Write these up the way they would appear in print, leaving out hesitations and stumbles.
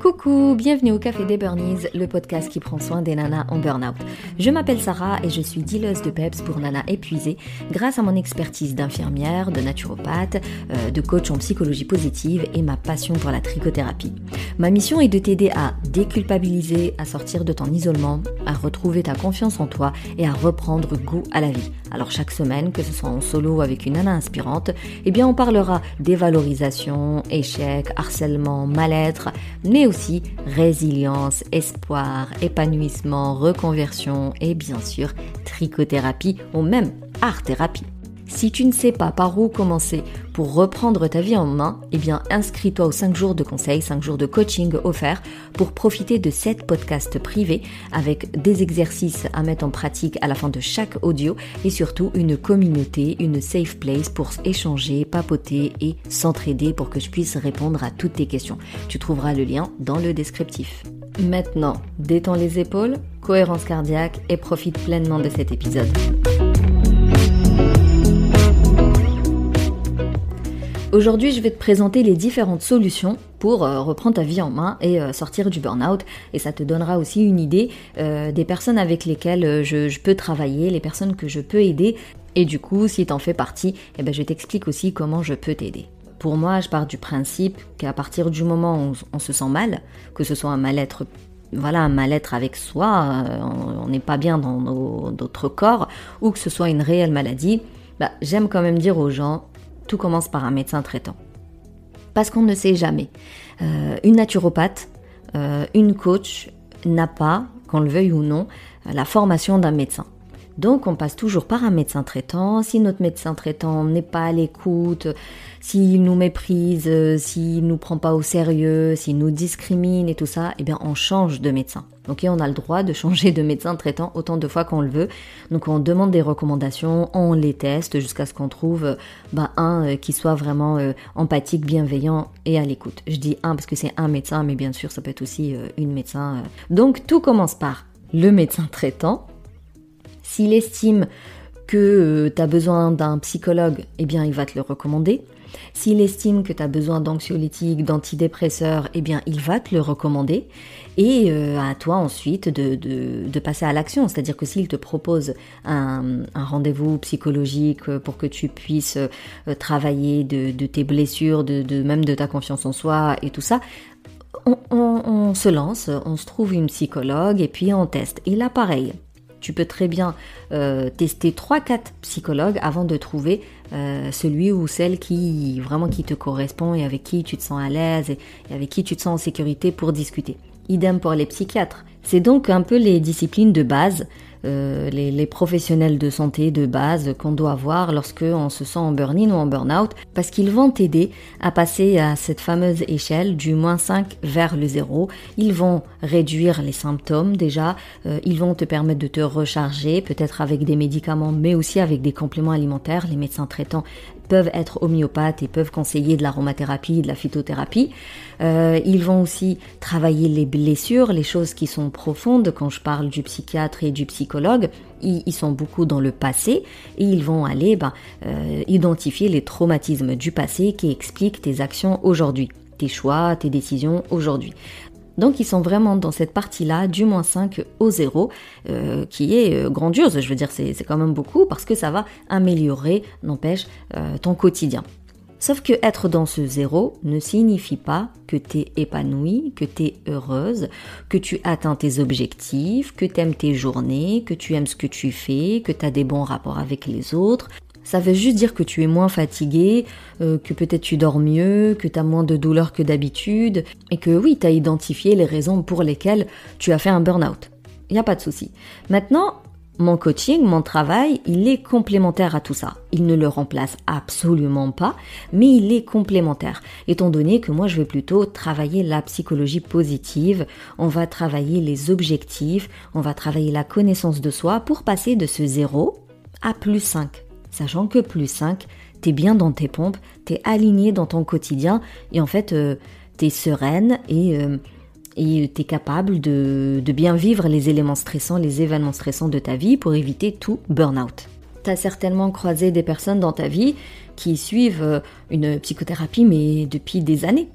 Coucou, bienvenue au Café des Burnies, le podcast qui prend soin des nanas en burn-out. Je m'appelle Sarah et je suis dealeuse de peps pour nanas épuisées grâce à mon expertise d'infirmière, de naturopathe, de coach en psychologie positive et ma passion pour la trichothérapie. Ma mission est de t'aider à déculpabiliser, à sortir de ton isolement, à retrouver ta confiance en toi et à reprendre goût à la vie. Alors chaque semaine, que ce soit en solo ou avec une nana inspirante, on parlera dévalorisation, échec, harcèlement, mal-être, mais aussi résilience, espoir, épanouissement, reconversion et bien sûr trichothérapie ou même art-thérapie. Si tu ne sais pas par où commencer pour reprendre ta vie en main, inscris-toi aux 5 jours de conseils, 5 jours de coaching offerts pour profiter de 7 podcasts privés avec des exercices à mettre en pratique à la fin de chaque audio et surtout une communauté, une safe place pour échanger, papoter et s'entraider pour que je puisse répondre à toutes tes questions. Tu trouveras le lien dans le descriptif. Maintenant, détends les épaules, cohérence cardiaque et profite pleinement de cet épisode. Aujourd'hui, je vais te présenter les différentes solutions pour reprendre ta vie en main et sortir du burn-out. Et ça te donnera aussi une idée des personnes avec lesquelles je peux travailler, les personnes que je peux aider. Et du coup, si tu en fais partie, je t'explique aussi comment je peux t'aider. Pour moi, je pars du principe qu'à partir du moment où on se sent mal, que ce soit un mal-être avec soi, on n'est pas bien dans notre corps, ou que ce soit une réelle maladie, j'aime quand même dire aux gens, tout commence par un médecin traitant. Parce qu'on ne sait jamais. Une naturopathe, une coach n'a pas, qu'on le veuille ou non, la formation d'un médecin. Donc on passe toujours par un médecin traitant. Si notre médecin traitant n'est pas à l'écoute, s'il nous méprise, s'il nous prend pas au sérieux, s'il nous discrimine et tout ça, on change de médecin. Donc on a le droit de changer de médecin traitant autant de fois qu'on le veut. Donc on demande des recommandations, on les teste jusqu'à ce qu'on trouve un qui soit vraiment empathique, bienveillant et à l'écoute. Je dis un parce que c'est un médecin, mais bien sûr ça peut être aussi une médecin. Donc tout commence par le médecin traitant. S'il estime que tu as besoin d'un psychologue, il va te le recommander. S'il estime que tu as besoin d'anxiolytiques, d'antidépresseurs, il va te le recommander. Et à toi ensuite de passer à l'action. C'est-à-dire que s'il te propose un rendez-vous psychologique pour que tu puisses travailler de tes blessures, même de ta confiance en soi et tout ça, on se lance, on se trouve une psychologue et puis on teste. Et là, pareil. Tu peux très bien tester 3-4 psychologues avant de trouver celui ou celle qui te correspond et avec qui tu te sens à l'aise et avec qui tu te sens en sécurité pour discuter. Idem pour les psychiatres. C'est donc un peu les disciplines de base, les professionnels de santé de base qu'on doit avoir lorsque on se sent en burn-in ou en burn-out, parce qu'ils vont t'aider à passer à cette fameuse échelle du -5 vers le 0. Ils vont réduire les symptômes déjà, ils vont te permettre de te recharger, peut-être avec des médicaments, mais aussi avec des compléments alimentaires. Les médecins traitants peuvent être homéopathes et peuvent conseiller de l'aromathérapie, de la phytothérapie. Ils vont aussi travailler les blessures, les choses qui sont profondes. Quand je parle du psychiatre et du psychologue, ils sont beaucoup dans le passé et ils vont aller identifier les traumatismes du passé qui expliquent tes actions aujourd'hui, tes choix, tes décisions aujourd'hui. Donc ils sont vraiment dans cette partie-là du -5 au 0 qui est grandiose. Je veux dire, c'est quand même beaucoup parce que ça va améliorer, n'empêche, ton quotidien. Sauf que être dans ce 0 ne signifie pas que tu es épanouie, que tu es heureuse, que tu atteins tes objectifs, que tu aimes tes journées, que tu aimes ce que tu fais, que tu as des bons rapports avec les autres. Ça veut juste dire que tu es moins fatigué, que peut-être tu dors mieux, que tu as moins de douleurs que d'habitude, et que oui, tu as identifié les raisons pour lesquelles tu as fait un burn-out. Il n'y a pas de souci. Maintenant, mon coaching, mon travail, il est complémentaire à tout ça. Il ne le remplace absolument pas, mais il est complémentaire. Étant donné que moi, je vais plutôt travailler la psychologie positive, on va travailler les objectifs, on va travailler la connaissance de soi pour passer de ce 0 à +5. Sachant que +5, t'es bien dans tes pompes, t'es aligné dans ton quotidien et en fait, t'es sereine et t'es capable de bien vivre les éléments stressants, les événements stressants de ta vie pour éviter tout burn-out. T'as certainement croisé des personnes dans ta vie qui suivent une psychothérapie mais depuis des années.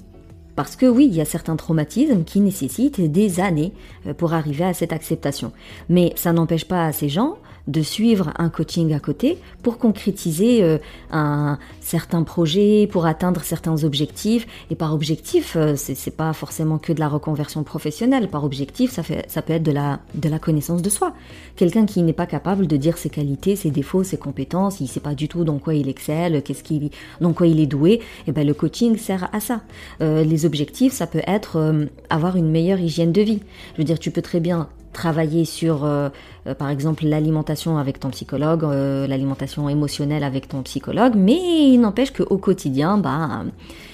Parce que oui, il y a certains traumatismes qui nécessitent des années pour arriver à cette acceptation. Mais ça n'empêche pas à ces gens de suivre un coaching à côté pour concrétiser un certain projet, pour atteindre certains objectifs. Et par objectif, c'est pas forcément que de la reconversion professionnelle. Par objectif, ça peut être de la connaissance de soi. Quelqu'un qui n'est pas capable de dire ses qualités, ses défauts, ses compétences, il sait pas du tout dans quoi il excelle, dans quoi il est doué, et ben le coaching sert à ça. Les objectifs, ça peut être avoir une meilleure hygiène de vie. Je veux dire, tu peux très bien travailler sur, par exemple, l'alimentation avec ton psychologue, l'alimentation émotionnelle avec ton psychologue, mais il n'empêche qu'au quotidien,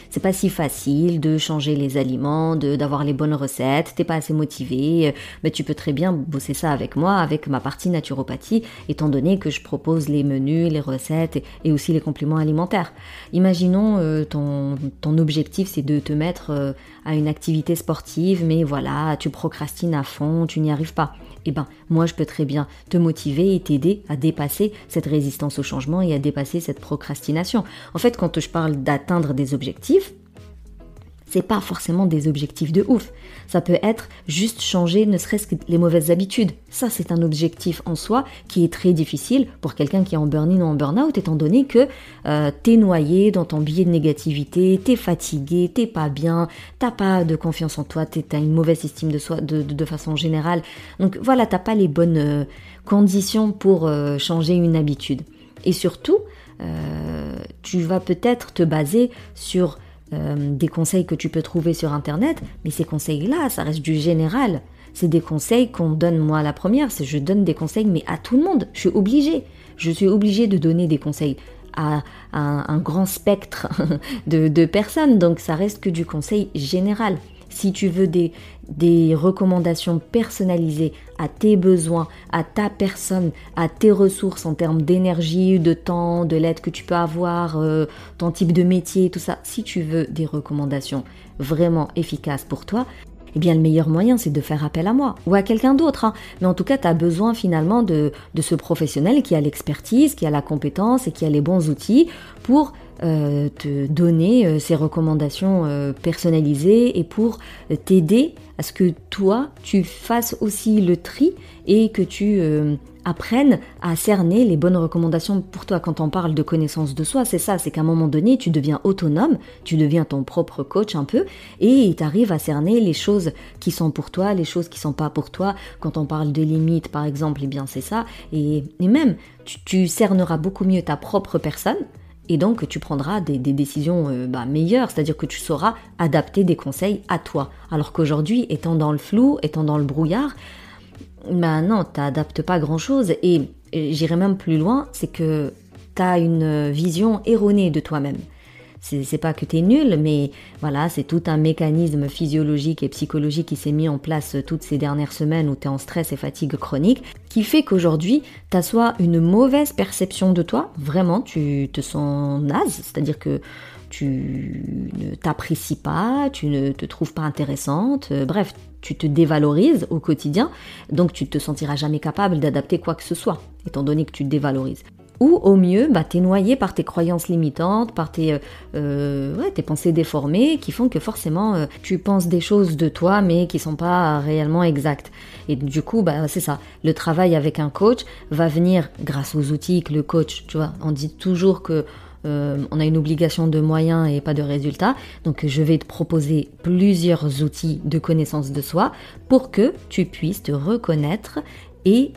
c'est pas si facile de changer les aliments, d'avoir les bonnes recettes, t'es pas assez motivé, mais tu peux très bien bosser ça avec moi, avec ma partie naturopathie, étant donné que je propose les menus, les recettes et aussi les compléments alimentaires. Imaginons ton objectif c'est de te mettre à une activité sportive, mais voilà, tu procrastines à fond, tu n'y arrives pas. Eh ben, moi je peux très bien te motiver et t'aider à dépasser cette résistance au changement et à dépasser cette procrastination. En fait, quand je parle d'atteindre des objectifs, c'est pas forcément des objectifs de ouf. Ça peut être juste changer ne serait-ce que les mauvaises habitudes. Ça, c'est un objectif en soi qui est très difficile pour quelqu'un qui est en burn-in ou en burn-out, étant donné que t'es noyé dans ton biais de négativité, t'es fatigué, t'es pas bien, t'as pas de confiance en toi, t'as une mauvaise estime de soi de façon générale. Donc voilà, t'as pas les bonnes conditions pour changer une habitude. Et surtout, tu vas peut-être te baser sur des conseils que tu peux trouver sur internet, mais ces conseils-là, ça reste du général. C'est des conseils qu'on donne, moi la première, je donne des conseils mais à tout le monde, je suis obligée de donner des conseils à un grand spectre de personnes, donc ça reste que du conseil général. Si tu veux des recommandations personnalisées à tes besoins, à ta personne, à tes ressources en termes d'énergie, de temps, de l'aide que tu peux avoir, ton type de métier, tout ça, si tu veux des recommandations vraiment efficaces pour toi, eh bien le meilleur moyen c'est de faire appel à moi ou à quelqu'un d'autre. Mais en tout cas, tu as besoin finalement de ce professionnel qui a l'expertise, qui a la compétence et qui a les bons outils pour te donner ces recommandations personnalisées et pour t'aider à ce que toi, tu fasses aussi le tri et que tu apprennes à cerner les bonnes recommandations pour toi. Quand on parle de connaissance de soi, c'est ça, c'est qu'à un moment donné, tu deviens autonome, tu deviens ton propre coach un peu et tu arrives à cerner les choses qui sont pour toi, les choses qui sont pas pour toi. Quand on parle de limites, par exemple, eh bien c'est ça. Et même, tu cerneras beaucoup mieux ta propre personne. Et donc, tu prendras des décisions meilleures, c'est-à-dire que tu sauras adapter des conseils à toi. Alors qu'aujourd'hui, étant dans le flou, étant dans le brouillard, non, tu n'adaptes pas grand-chose. Et j'irai même plus loin, c'est que tu as une vision erronée de toi-même. C'est pas que t'es nul, mais voilà, c'est tout un mécanisme physiologique et psychologique qui s'est mis en place toutes ces dernières semaines où t'es en stress et fatigue chronique, qui fait qu'aujourd'hui, t'as soit une mauvaise perception de toi, vraiment, tu te sens naze, c'est-à-dire que tu ne t'apprécies pas, tu ne te trouves pas intéressante, bref, tu te dévalorises au quotidien, donc tu te sentiras jamais capable d'adapter quoi que ce soit, étant donné que tu te dévalorises. Ou au mieux, t'es noyé par tes croyances limitantes, par tes pensées déformées qui font que forcément tu penses des choses de toi mais qui sont pas réellement exactes. Et du coup, c'est ça. Le travail avec un coach va venir grâce aux outils que le coach, tu vois, on dit toujours que on a une obligation de moyens et pas de résultats. Donc je vais te proposer plusieurs outils de connaissance de soi pour que tu puisses te reconnaître et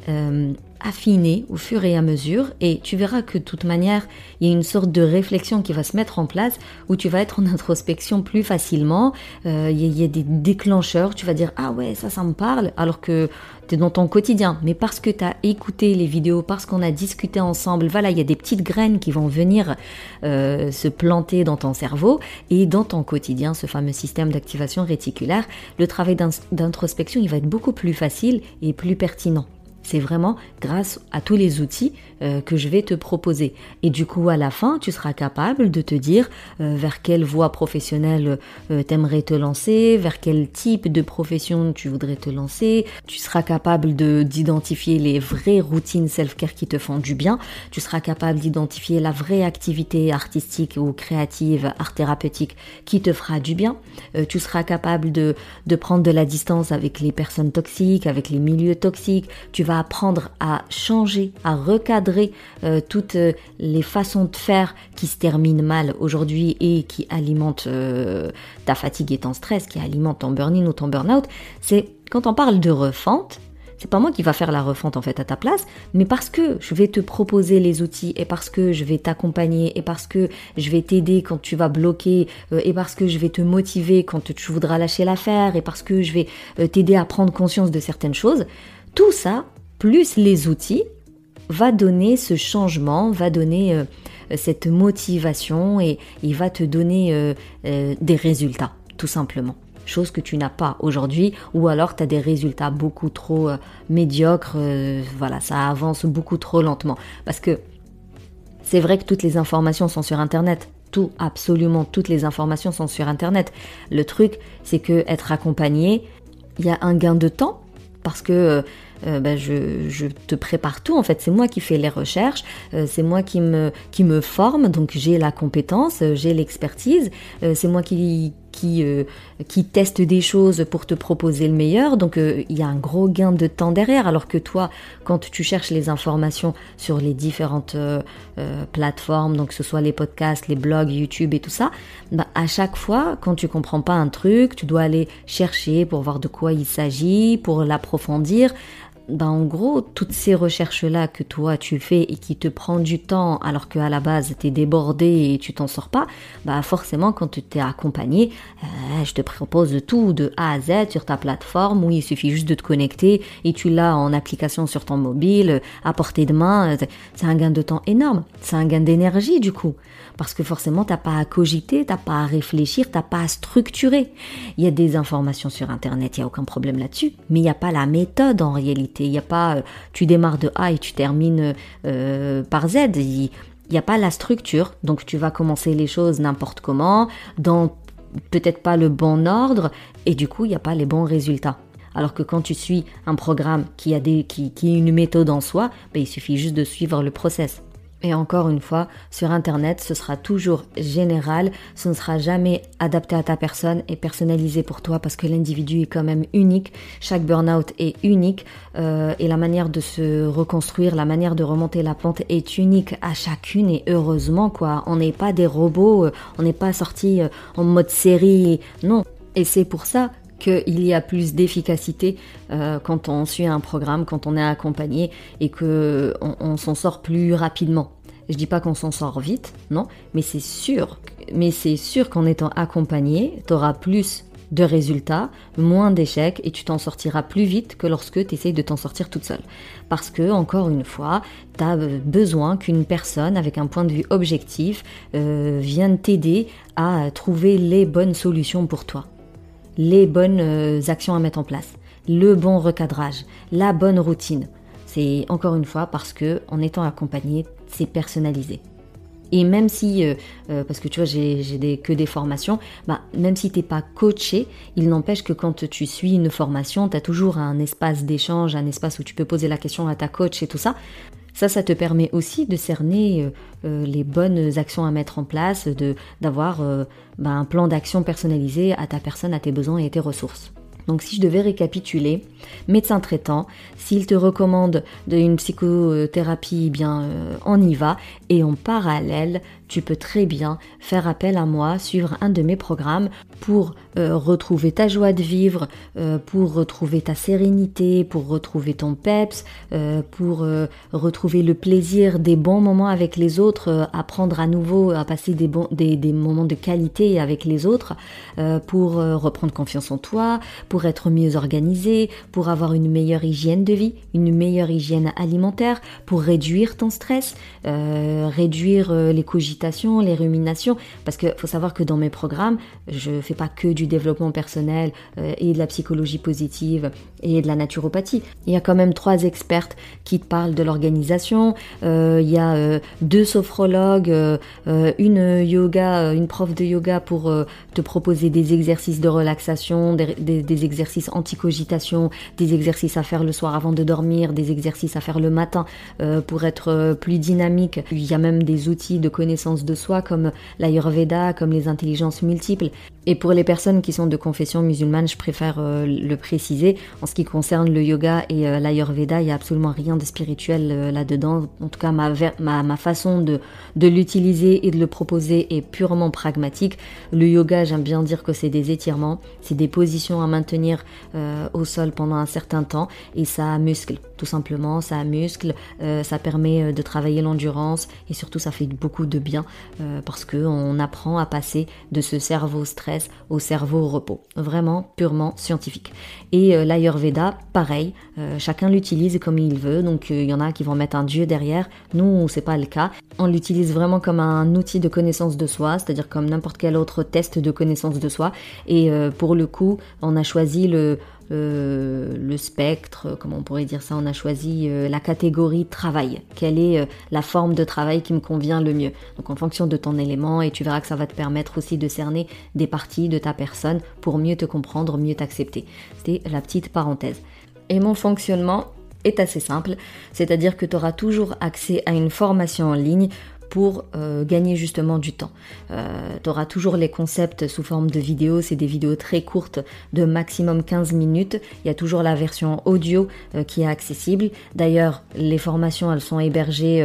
affiner au fur et à mesure, et tu verras que de toute manière il y a une sorte de réflexion qui va se mettre en place où tu vas être en introspection plus facilement. Il y a des déclencheurs, tu vas dire ah ouais ça me parle, alors que tu es dans ton quotidien, mais parce que tu as écouté les vidéos, parce qu'on a discuté ensemble, voilà, il y a des petites graines qui vont venir se planter dans ton cerveau et dans ton quotidien, ce fameux système d'activation réticulaire. Le travail d'introspection il va être beaucoup plus facile et plus pertinent. C'est vraiment grâce à tous les outils que je vais te proposer. Et du coup, à la fin, tu seras capable de te dire vers quelle voie professionnelle t'aimerais te lancer, vers quel type de profession tu voudrais te lancer. Tu seras capable d'identifier les vraies routines self-care qui te font du bien. Tu seras capable d'identifier la vraie activité artistique ou créative, art thérapeutique qui te fera du bien. Tu seras capable de prendre de la distance avec les personnes toxiques, avec les milieux toxiques. Tu vas apprendre à changer, à recadrer toutes les façons de faire qui se terminent mal aujourd'hui et qui alimentent ta fatigue et ton stress, qui alimentent ton burn-in ou ton burn-out. C'est quand on parle de refonte, c'est pas moi qui va faire la refonte en fait à ta place, mais parce que je vais te proposer les outils et parce que je vais t'accompagner et parce que je vais t'aider quand tu vas bloquer et parce que je vais te motiver quand tu voudras lâcher l'affaire et parce que je vais t'aider à prendre conscience de certaines choses. Tout ça, plus les outils, va donner ce changement, va donner cette motivation et il va te donner des résultats, tout simplement. Chose que tu n'as pas aujourd'hui, ou alors tu as des résultats beaucoup trop médiocres, voilà, ça avance beaucoup trop lentement. Parce que c'est vrai que toutes les informations sont sur Internet, absolument toutes les informations sont sur Internet. Le truc, c'est que être accompagné, il y a un gain de temps, parce que je te prépare tout, en fait, c'est moi qui fais les recherches, c'est moi qui me forme, donc j'ai la compétence, j'ai l'expertise, c'est moi qui teste des choses pour te proposer le meilleur, donc il y a un gros gain de temps derrière, alors que toi, quand tu cherches les informations sur les différentes plateformes, donc que ce soit les podcasts, les blogs, YouTube et tout ça, à chaque fois, quand tu comprends pas un truc, tu dois aller chercher pour voir de quoi il s'agit, pour l'approfondir. En gros, toutes ces recherches-là que toi tu fais et qui te prend du temps alors qu'à la base t'es débordé et tu t'en sors pas, forcément quand tu t'es accompagné, je te propose tout de A à Z sur ta plateforme où il suffit juste de te connecter et tu l'as en application sur ton mobile, à portée de main. C'est un gain de temps énorme, c'est un gain d'énergie du coup. Parce que forcément, t'as pas à cogiter, t'as pas à réfléchir, t'as pas à structurer. Il y a des informations sur Internet, il y a aucun problème là-dessus, mais il n'y a pas la méthode en réalité. Il n'y a pas, tu démarres de A et tu termines par Z. Il n'y a pas la structure, donc tu vas commencer les choses n'importe comment, dans peut-être pas le bon ordre, et du coup, il n'y a pas les bons résultats. Alors que quand tu suis un programme qui a une méthode en soi, il suffit juste de suivre le process. Et encore une fois, sur Internet, ce sera toujours général, ce ne sera jamais adapté à ta personne et personnalisé pour toi parce que l'individu est quand même unique, chaque burn-out est unique et la manière de se reconstruire, la manière de remonter la pente est unique à chacune et heureusement quoi, on n'est pas des robots, on n'est pas sortis en mode série, non. Et c'est pour ça qu'il y a plus d'efficacité quand on suit un programme, quand on est accompagné et qu'on s'en sort plus rapidement. Je dis pas qu'on s'en sort vite, non, mais c'est sûr qu'en étant accompagné, tu auras plus de résultats, moins d'échecs et tu t'en sortiras plus vite que lorsque tu essayes de t'en sortir toute seule. Parce que, encore une fois, tu as besoin qu'une personne avec un point de vue objectif vienne t'aider à trouver les bonnes solutions pour toi. Les bonnes actions à mettre en place, le bon recadrage, la bonne routine. C'est encore une fois parce que en étant accompagné, c'est personnalisé. Et même si, parce que tu vois, j'ai que des formations, même si t'es pas coaché, il n'empêche que quand tu suis une formation, t'as toujours un espace d'échange, un espace où tu peux poser la question à ta coach et tout ça. Ça te permet aussi de cerner les bonnes actions à mettre en place, d'avoir un plan d'action personnalisé à ta personne, à tes besoins et à tes ressources. Donc si je devais récapituler, médecin traitant, s'il te recommande une psychothérapie, on y va. Et en parallèle, tu peux très bien faire appel à moi, suivre un de mes programmes pour retrouver ta joie de vivre, pour retrouver ta sérénité, pour retrouver ton peps, pour retrouver le plaisir des bons moments avec les autres, apprendre à nouveau à passer des moments de qualité avec les autres, pour reprendre confiance en toi, pour être mieux organisé, pour avoir une meilleure hygiène de vie, une meilleure hygiène alimentaire, pour réduire ton stress, réduire les cogitations cogitation, les ruminations, parce qu'il faut savoir que dans mes programmes, je fais pas que du développement personnel et de la psychologie positive et de la naturopathie. Il y a quand même 3 expertes qui te parlent de l'organisation, il y a 2 sophrologues, une prof de yoga pour te proposer des exercices de relaxation, des exercices anti-cogitation, des exercices à faire le soir avant de dormir, des exercices à faire le matin pour être plus dynamique. Il y a même des outils de connaissance de soi comme l'Ayurveda, comme les intelligences multiples. Et pour les personnes qui sont de confession musulmane, je préfère le préciser, en ce qui concerne le yoga et l'Ayurveda, il n'y a absolument rien de spirituel là-dedans. En tout cas, ma façon de l'utiliser et de le proposer est purement pragmatique. Le yoga, j'aime bien dire que c'est des étirements, c'est des positions à maintenir au sol pendant un certain temps et ça muscle, tout simplement, ça muscle, ça permet de travailler l'endurance et surtout ça fait beaucoup de bien parce qu'on apprend à passer de ce cerveau stress au cerveau repos. Vraiment, purement scientifique. Et l'Ayurveda, pareil, chacun l'utilise comme il veut, donc il y en a qui vont mettre un dieu derrière, nous c'est pas le cas. On l'utilise vraiment comme un outil de connaissance de soi, c'est-à-dire comme n'importe quel autre test de connaissance de soi, et pour le coup, on a choisi le spectre, comment on pourrait dire ça, on a choisi la catégorie travail. Quelle est la forme de travail qui me convient le mieux? Donc en fonction de ton élément, et tu verras que ça va te permettre aussi de cerner des parties de ta personne pour mieux te comprendre, mieux t'accepter. C'était la petite parenthèse. Et mon fonctionnement est assez simple, c'est-à-dire que tu auras toujours accès à une formation en ligne pour gagner justement du temps. Tu auras toujours les concepts sous forme de vidéos, c'est des vidéos très courtes de maximum 15 minutes. Il y a toujours la version audio qui est accessible. D'ailleurs, les formations, elles sont hébergées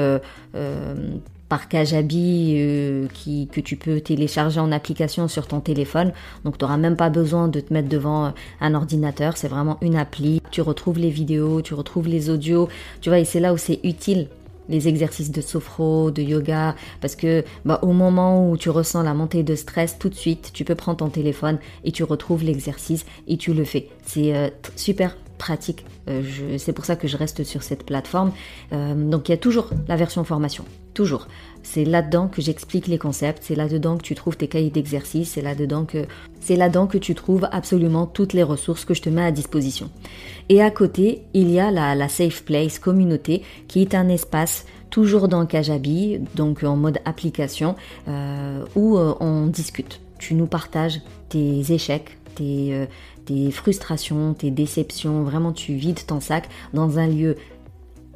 par Kajabi que tu peux télécharger en application sur ton téléphone. Donc tu n'auras même pas besoin de te mettre devant un ordinateur, c'est vraiment une appli. Tu retrouves les vidéos, tu retrouves les audios, tu vois, et c'est là où c'est utile. Les exercices de sophro, de yoga, parce que au moment où tu ressens la montée de stress, tout de suite, tu peux prendre ton téléphone et tu retrouves l'exercice et tu le fais. C'est super pratique. C'est pour ça que je reste sur cette plateforme. Donc il y a toujours la version formation, toujours. C'est là-dedans que j'explique les concepts, c'est là-dedans que tu trouves tes cahiers d'exercice, c'est là-dedans que tu trouves absolument toutes les ressources que je te mets à disposition. Et à côté, il y a la Safe Place communauté qui est un espace toujours dans Kajabi, donc en mode application, où on discute. Tu nous partages tes échecs, tes frustrations, tes déceptions, vraiment tu vides ton sac dans un lieu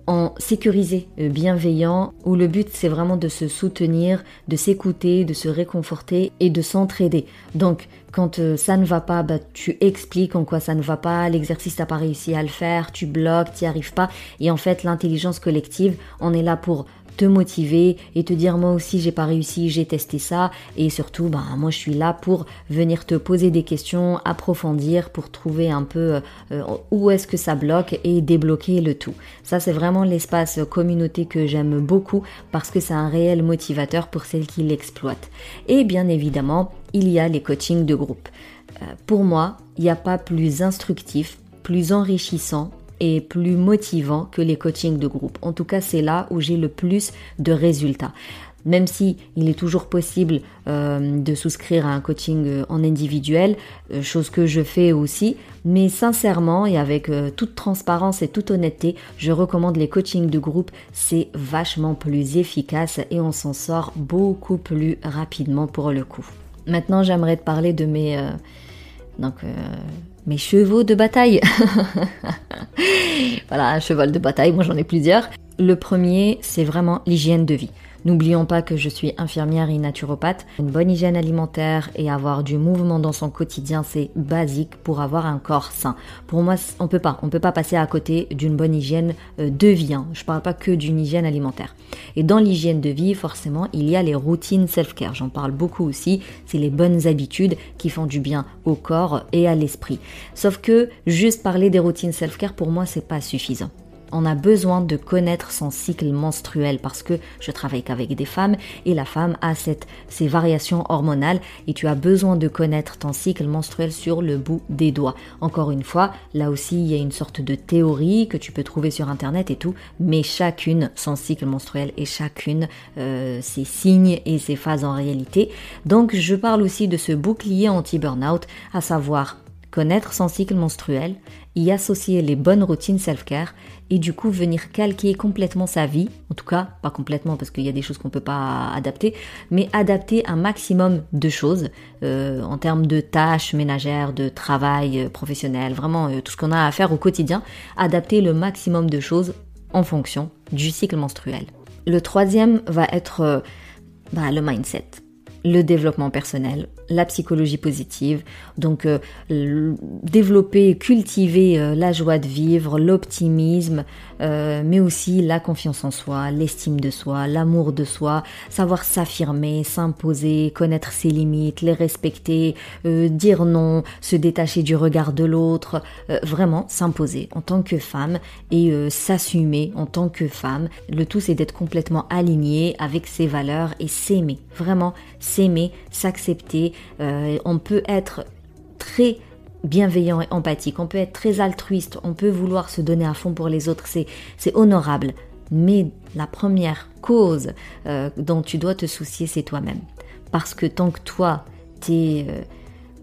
en sécurisé, bienveillant, où le but c'est vraiment de se soutenir, de s'écouter, de se réconforter et de s'entraider. Donc quand ça ne va pas, tu expliques en quoi ça ne va pas, l'exercice t'as pas réussi à le faire, tu bloques, t'y arrives pas, et en fait l'intelligence collective, on est là pour te motiver et te dire moi aussi j'ai pas réussi, j'ai testé ça, et surtout moi je suis là pour venir te poser des questions, approfondir pour trouver un peu où est-ce que ça bloque et débloquer le tout. Ça c'est vraiment l'espace communauté que j'aime beaucoup parce que c'est un réel motivateur pour celles qui l'exploitent. Et bien évidemment il y a les coachings de groupe. Pour moi il n'y a pas plus instructif, plus enrichissant et plus motivant que les coachings de groupe. En tout cas, c'est là où j'ai le plus de résultats. Même si il est toujours possible de souscrire à un coaching en individuel, chose que je fais aussi, mais sincèrement et avec toute transparence et toute honnêteté, je recommande les coachings de groupe, c'est vachement plus efficace et on s'en sort beaucoup plus rapidement pour le coup. Maintenant, j'aimerais te parler de mes chevaux de bataille. Voilà, un cheval de bataille, moi j'en ai plusieurs. Le premier, c'est vraiment l'hygiène de vie. N'oublions pas que je suis infirmière et naturopathe. Une bonne hygiène alimentaire et avoir du mouvement dans son quotidien, c'est basique pour avoir un corps sain. Pour moi, on peut pas passer à côté d'une bonne hygiène de vie. Je parle pas que d'une hygiène alimentaire. Et dans l'hygiène de vie, forcément, il y a les routines self-care. J'en parle beaucoup aussi. C'est les bonnes habitudes qui font du bien au corps et à l'esprit. Sauf que juste parler des routines self-care, pour moi, c'est pas suffisant. On a besoin de connaître son cycle menstruel parce que je travaille qu'avec des femmes et la femme a ces variations hormonales et tu as besoin de connaître ton cycle menstruel sur le bout des doigts. Encore une fois, là aussi il y a une sorte de théorie que tu peux trouver sur internet et tout, mais chacune son cycle menstruel et chacune ses signes et ses phases en réalité. Donc je parle aussi de ce bouclier anti-burnout, à savoir connaître son cycle menstruel, y associer les bonnes routines self-care et du coup venir calquer complètement sa vie, en tout cas pas complètement parce qu'il y a des choses qu'on peut pas adapter, mais adapter un maximum de choses en termes de tâches ménagères, de travail professionnel, vraiment tout ce qu'on a à faire au quotidien, adapter le maximum de choses en fonction du cycle menstruel. Le troisième va être le mindset. Le développement personnel, la psychologie positive, donc développer, cultiver la joie de vivre, l'optimisme, mais aussi la confiance en soi, l'estime de soi, l'amour de soi, savoir s'affirmer, s'imposer, connaître ses limites, les respecter, dire non, se détacher du regard de l'autre, vraiment s'imposer en tant que femme et s'assumer en tant que femme. Le tout c'est d'être complètement aligné avec ses valeurs et s'aimer, vraiment s'aimer, s'accepter. On peut être très bienveillant et empathique, on peut être très altruiste, on peut vouloir se donner à fond pour les autres, c'est honorable. Mais la première cause dont tu dois te soucier, c'est toi-même. Parce que tant que toi, t'es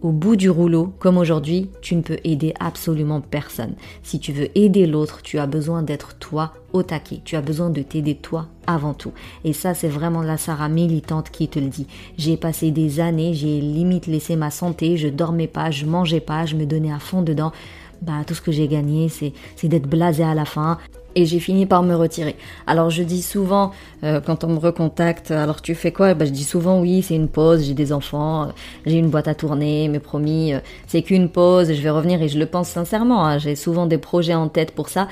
au bout du rouleau, comme aujourd'hui, tu ne peux aider absolument personne. Si tu veux aider l'autre, tu as besoin d'être toi au taquet. Tu as besoin de t'aider toi avant tout. Et ça, c'est vraiment la Sarah militante qui te le dit. J'ai passé des années, j'ai limite laissé ma santé, je dormais pas, je mangeais pas, je me donnais à fond dedans. Tout ce que j'ai gagné, c'est d'être blasé à la fin. Et j'ai fini par me retirer. Alors je dis souvent, quand on me recontacte, alors tu fais quoi? Je dis souvent oui, c'est une pause, j'ai des enfants, j'ai une boîte à tourner, mais promis, c'est qu'une pause, je vais revenir et je le pense sincèrement, hein, j'ai souvent des projets en tête pour ça.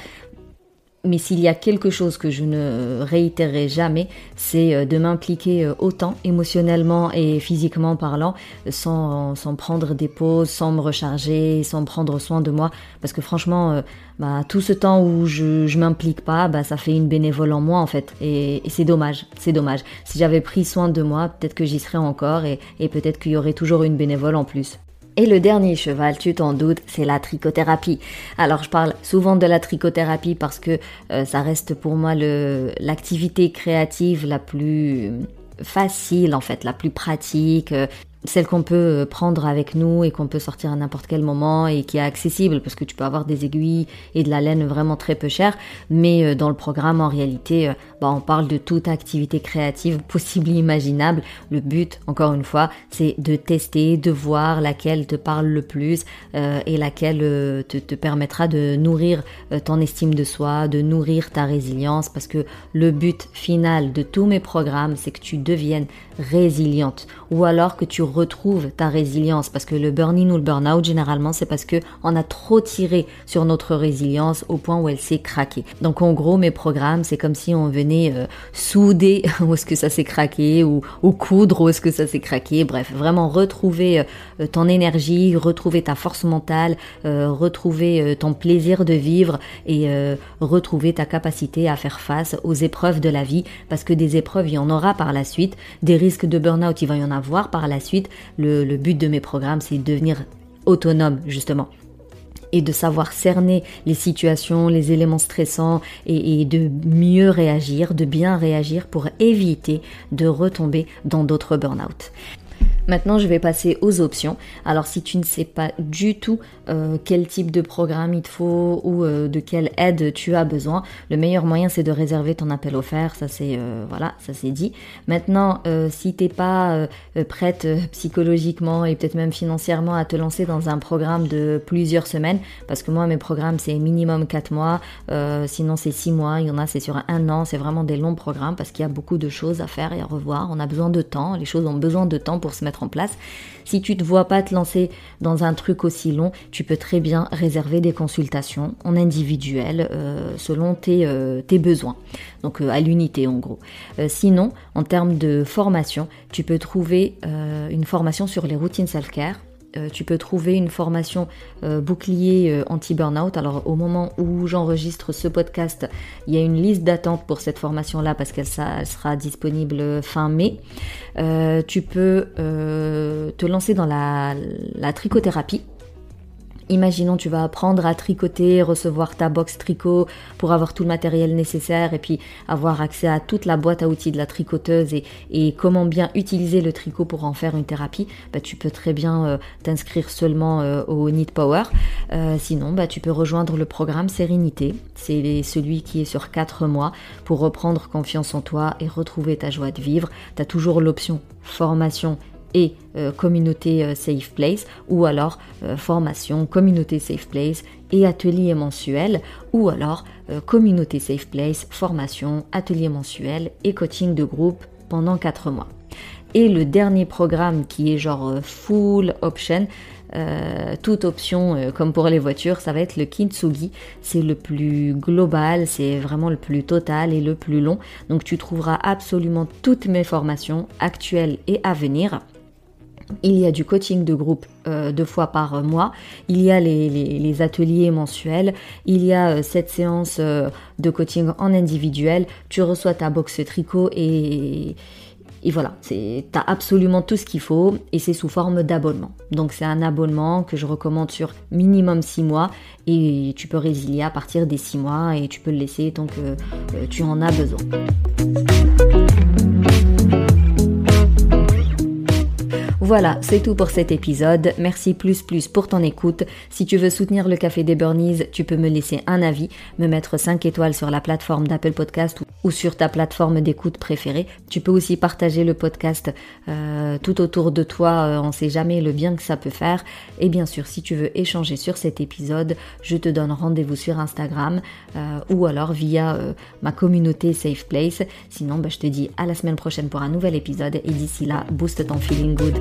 Mais s'il y a quelque chose que je ne réitérerai jamais, c'est de m'impliquer autant émotionnellement et physiquement parlant, sans prendre des pauses, sans me recharger, sans prendre soin de moi. Parce que franchement, tout ce temps où je m'implique pas, ça fait une bénévole en moi en fait. Et c'est dommage, c'est dommage. Si j'avais pris soin de moi, peut-être que j'y serais encore et peut-être qu'il y aurait toujours une bénévole en plus. Et le dernier cheval, tu t'en doutes, c'est la trichothérapie. Alors je parle souvent de la trichothérapie parce que ça reste pour moi l'activité créative la plus facile en fait, la plus pratique, celle qu'on peut prendre avec nous et qu'on peut sortir à n'importe quel moment et qui est accessible parce que tu peux avoir des aiguilles et de la laine vraiment très peu chères, mais dans le programme en réalité on parle de toute activité créative possible et imaginable. Le but, encore une fois, c'est de tester, de voir laquelle te parle le plus et laquelle te permettra de nourrir ton estime de soi, de nourrir ta résilience, parce que le but final de tous mes programmes, c'est que tu deviennes résiliente ou alors que tu retrouves ta résilience, parce que le burn-in ou le burn-out, généralement, c'est parce que on a trop tiré sur notre résilience au point où elle s'est craquée. Donc en gros, mes programmes, c'est comme si on venait souder où est-ce que ça s'est craqué ou coudre où est-ce que ça s'est craqué. Bref, vraiment retrouver ton énergie, retrouver ta force mentale, retrouver ton plaisir de vivre et retrouver ta capacité à faire face aux épreuves de la vie, parce que des épreuves, il y en aura par la suite, des risques de burn-out, il va y en avoir par la suite. Le but de mes programmes, c'est de devenir autonome, justement, et de savoir cerner les situations, les éléments stressants et de mieux réagir, de bien réagir pour éviter de retomber dans d'autres burn-out. Maintenant, je vais passer aux options. Alors, si tu ne sais pas du tout quel type de programme il te faut ou de quelle aide tu as besoin, le meilleur moyen, c'est de réserver ton appel offert. Ça, c'est ça c'est dit. Maintenant, si t'es pas prête psychologiquement et peut-être même financièrement à te lancer dans un programme de plusieurs semaines, parce que moi, mes programmes, c'est minimum 4 mois, sinon c'est 6 mois, il y en a, c'est sur 1 an, c'est vraiment des longs programmes parce qu'il y a beaucoup de choses à faire et à revoir. On a besoin de temps, les choses ont besoin de temps pour se mettre en place. Si tu te vois pas te lancer dans un truc aussi long, tu peux très bien réserver des consultations en individuel selon tes besoins, donc à l'unité en gros. Sinon, en termes de formation, tu peux trouver une formation sur les routines self-care tu peux trouver une formation bouclier anti-burnout. Alors au moment où j'enregistre ce podcast, il y a une liste d'attente pour cette formation-là parce qu'elle sera disponible fin mai. Tu peux te lancer dans la trichothérapie. Imaginons tu vas apprendre à tricoter, recevoir ta box tricot pour avoir tout le matériel nécessaire et puis avoir accès à toute la boîte à outils de la tricoteuse et comment bien utiliser le tricot pour en faire une thérapie. Tu peux très bien t'inscrire seulement au Knit Power. Sinon, tu peux rejoindre le programme Sérénité. C'est celui qui est sur 4 mois pour reprendre confiance en toi et retrouver ta joie de vivre. Tu as toujours l'option formation et communauté Safe Place, ou alors formation, communauté Safe Place et atelier mensuel, ou alors communauté Safe Place, formation, atelier mensuel et coaching de groupe pendant 4 mois. Et le dernier programme qui est genre full option, toute option comme pour les voitures, ça va être le Kintsugi. C'est le plus global, c'est vraiment le plus total et le plus long. Donc tu trouveras absolument toutes mes formations actuelles et à venir. Il y a du coaching de groupe 2 fois par mois, il y a les ateliers mensuels, il y a 7 séances de coaching en individuel, tu reçois ta box tricot et voilà, t'as absolument tout ce qu'il faut et c'est sous forme d'abonnement. Donc c'est un abonnement que je recommande sur minimum 6 mois et tu peux résilier à partir des 6 mois et tu peux le laisser tant que tu en as besoin. Voilà, c'est tout pour cet épisode. Merci plus pour ton écoute. Si tu veux soutenir le Café des Burnies, tu peux me laisser un avis, me mettre 5 étoiles sur la plateforme d'Apple Podcast ou sur ta plateforme d'écoute préférée. Tu peux aussi partager le podcast tout autour de toi, on sait jamais le bien que ça peut faire. Et bien sûr, si tu veux échanger sur cet épisode, je te donne rendez-vous sur Instagram ou alors via ma communauté Safe Place. Sinon, je te dis à la semaine prochaine pour un nouvel épisode et d'ici là, booste ton feeling good.